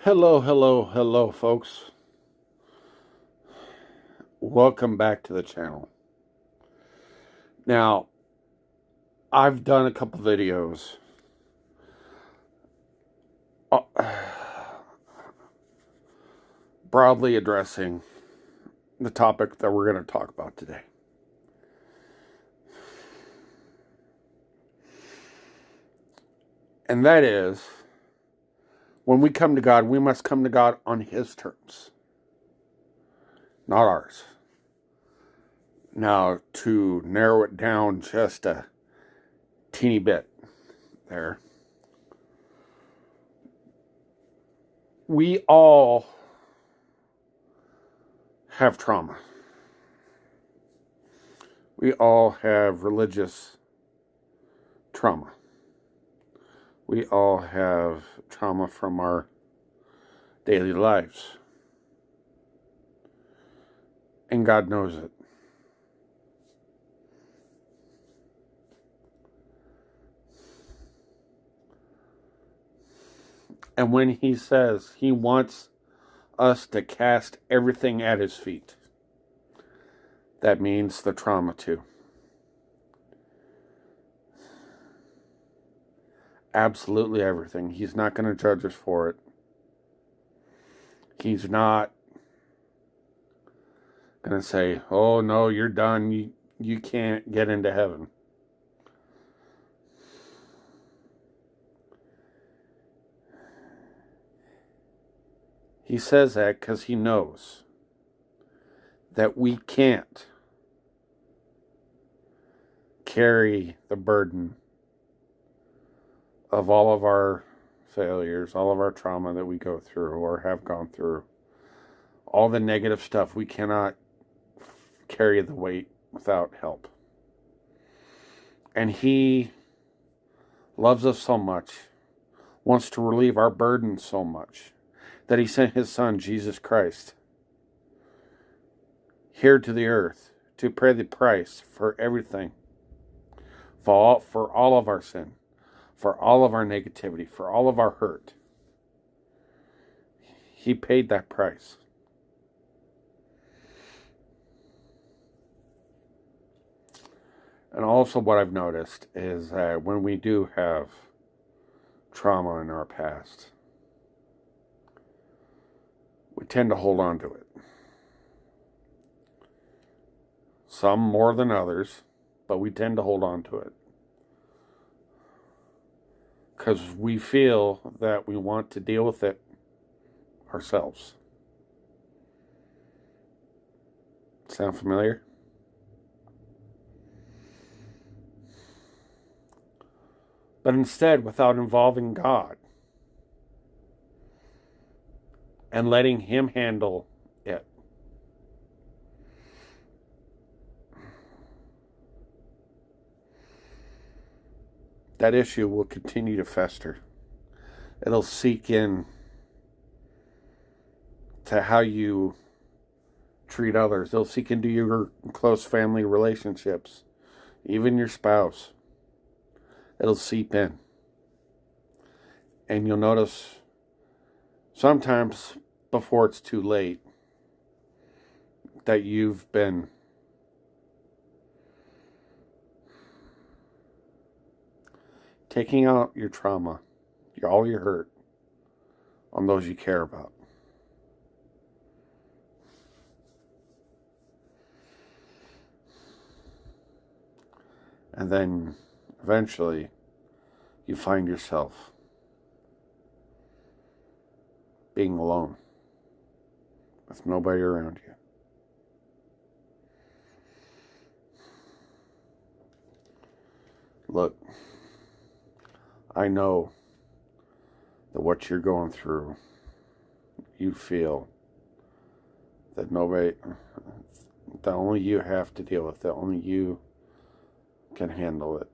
Hello, hello, hello, folks. Welcome back to the channel. Now, I've done a couple videos broadly addressing the topic that we're going to talk about today. And that is, when we come to God, we must come to God on His terms, not ours. Now, to narrow it down just a teeny bit there, we all have trauma. We all have religious trauma. We all have trauma from our daily lives. And God knows it. And when He says He wants us to cast everything at His feet, that means the trauma too. Absolutely everything. He's not going to judge us for it. He's not going to say, oh no, you're done. You can't get into heaven. He says that because He knows that we can't carry the burden of all of our failures, all of our trauma that we go through or have gone through. All the negative stuff, we cannot carry the weight without help. And He loves us so much, wants to relieve our burden so much, that He sent His Son, Jesus Christ, here to the earth to pay the price for everything, for all of our sin, for all of our negativity, for all of our hurt. He paid that price. And also what I've noticed is that when we do have trauma in our past, we tend to hold on to it. Some more than others, but we tend to hold on to it. Because we feel that we want to deal with it ourselves. Sound familiar? But instead, without involving God and letting Him handle it, that issue will continue to fester. It'll seep in to how you treat others. It'll seep into your close family relationships, even your spouse. It'll seep in. And you'll notice sometimes before it's too late that you've been taking out your trauma, all your hurt, on those you care about. And then eventually you find yourself being alone with nobody around you. Look, I know that what you're going through, you feel that only you have to deal with it, only you can handle it.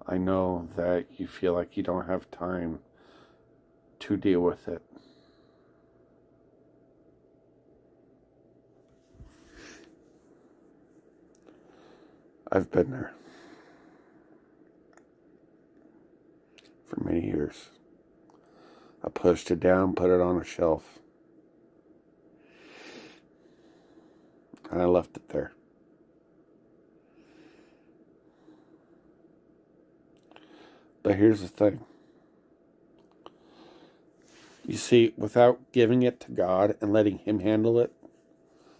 I know that you feel like you don't have time to deal with it. I've been there for many years. I pushed it down, put it on a shelf, and I left it there. But here's the thing. You see, without giving it to God and letting Him handle it,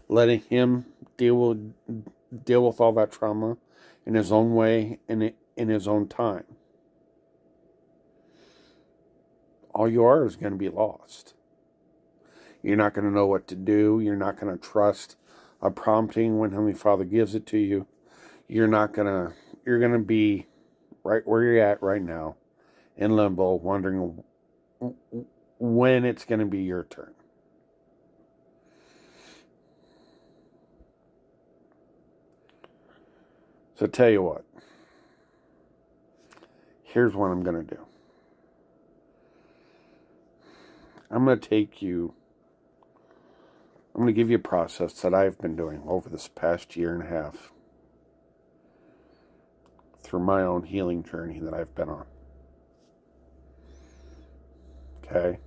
letting Him deal with all that trauma in His own way and in His own time, all you are is going to be lost. You're not going to know what to do. You're not going to trust a prompting when Heavenly Father gives it to you. You're going to be right where you're at right now in limbo, wondering when it's going to be your turn. So tell you what, here's what I'm going to do. I'm going to give you a process that I've been doing over this past year and a half through my own healing journey that I've been on. Okay?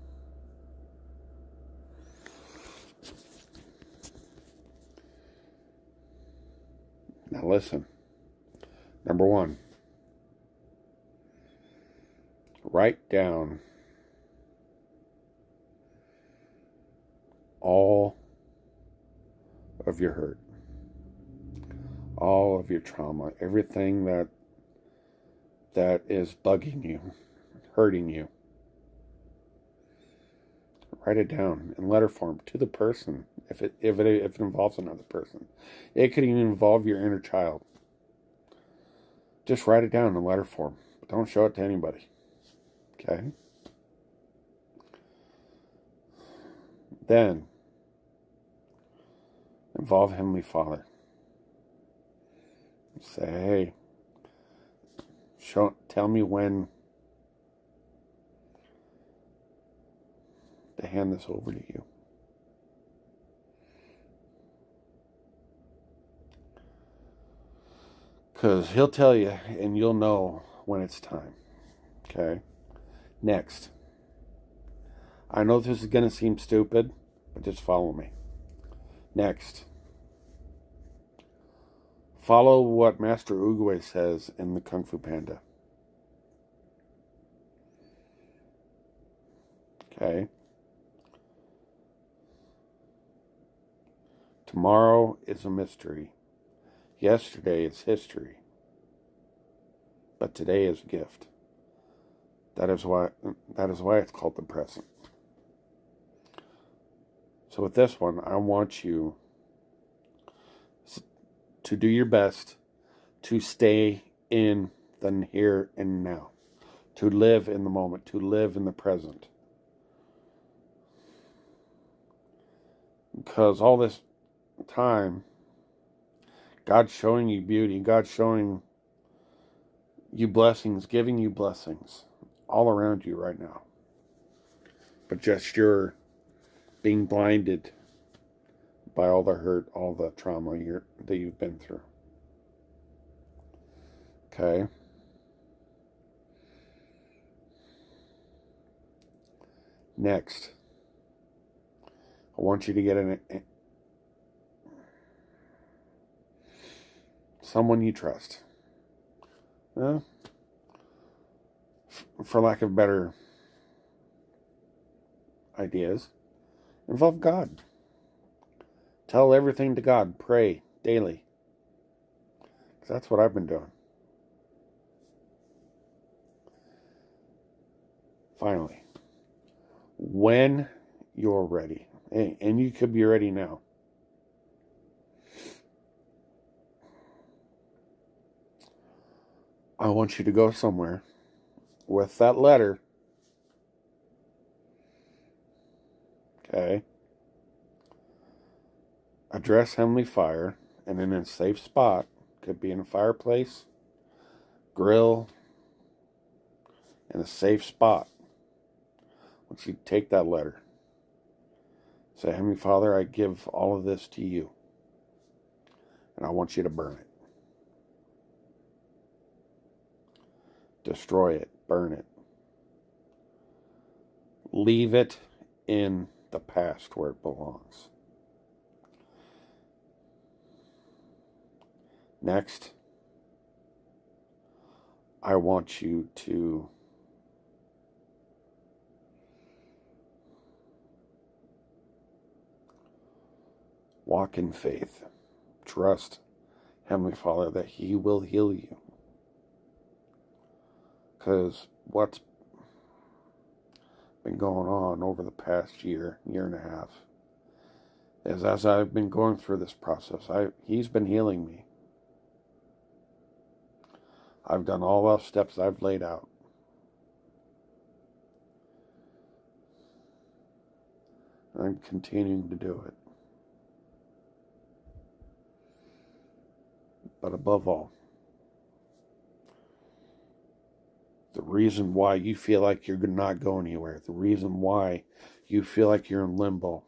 Now listen. Number one, write down all of your hurt, all of your trauma, everything that is bugging you, hurting you. Write it down in letter form to the person if it involves another person. It could even involve your inner child. Just write it down in letter form. But don't show it to anybody. Okay? Then, involve Heavenly Father. Say, hey, tell me when to hand this over to you. Because He'll tell you, and you'll know when it's time. Okay? Next. I know this is going to seem stupid, but just follow me. Next. Follow what Master Oogway says in the Kung Fu Panda. Okay? Tomorrow is a mystery. Yesterday is history. But today is a gift. That is why it's called the present. So with this one, I want you to do your best to stay in the here and now. To live in the moment. To live in the present. Because all this time, God's showing you beauty. God's showing you blessings, giving you blessings all around you right now. But just you're being blinded by all the hurt, all the trauma that you've been through. Okay? Next, I want you to get someone you trust. For lack of better ideas, involve God. Tell everything to God. Pray daily. 'Cause that's what I've been doing. Finally, when you're ready, and you could be ready now, I want you to go somewhere with that letter. Okay. Address Heavenly Fire, and in a safe spot. Could be in a fireplace, grill, in a safe spot. Once you take that letter, say, Heavenly Father, I give all of this to you, and I want you to burn it. Destroy it. Burn it. leave it in the past where it belongs. Next, I want you to walk in faith. Trust Heavenly Father that He will heal you. Because what's been going on over the past year and a half is, as I've been going through this process, He's been healing me. I've done all the steps I've laid out. I'm continuing to do it. But above all, the reason why you feel like you're not going anywhere, the reason why you feel like you're in limbo,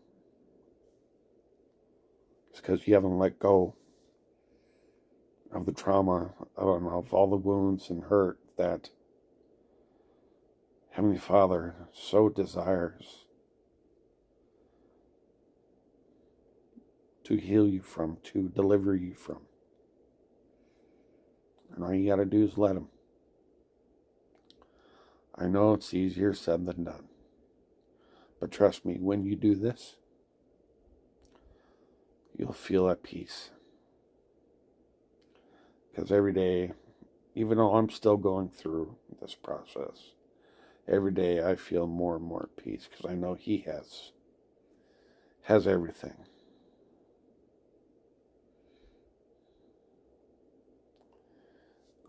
is because you haven't let go of the trauma, of all the wounds and hurt that Heavenly Father so desires to heal you from, to deliver you from. And all you got to do is let Him. I know it's easier said than done. But trust me, when you do this, you'll feel at peace. Because every day, even though I'm still going through this process, every day I feel more and more at peace because I know He has everything.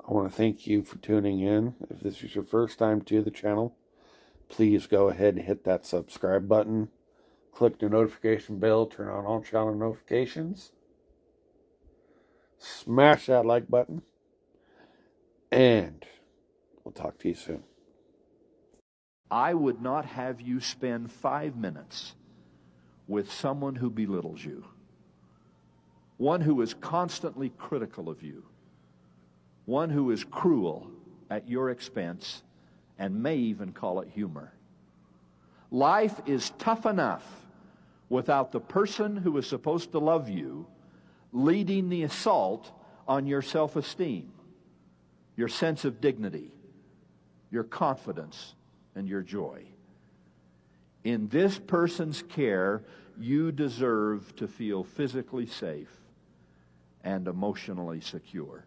I want to thank you for tuning in. If this is your first time to the channel, please go ahead and hit that subscribe button. Click the notification bell, turn on all channel notifications. Smash that like button. And we'll talk to you soon. I would not have you spend 5 minutes with someone who belittles you, one who is constantly critical of you, one who is cruel at your expense and may even call it humor. Life is tough enough without the person who is supposed to love you leading the assault on your self-esteem, your sense of dignity, your confidence, and your joy. In this person's care, you deserve to feel physically safe and emotionally secure.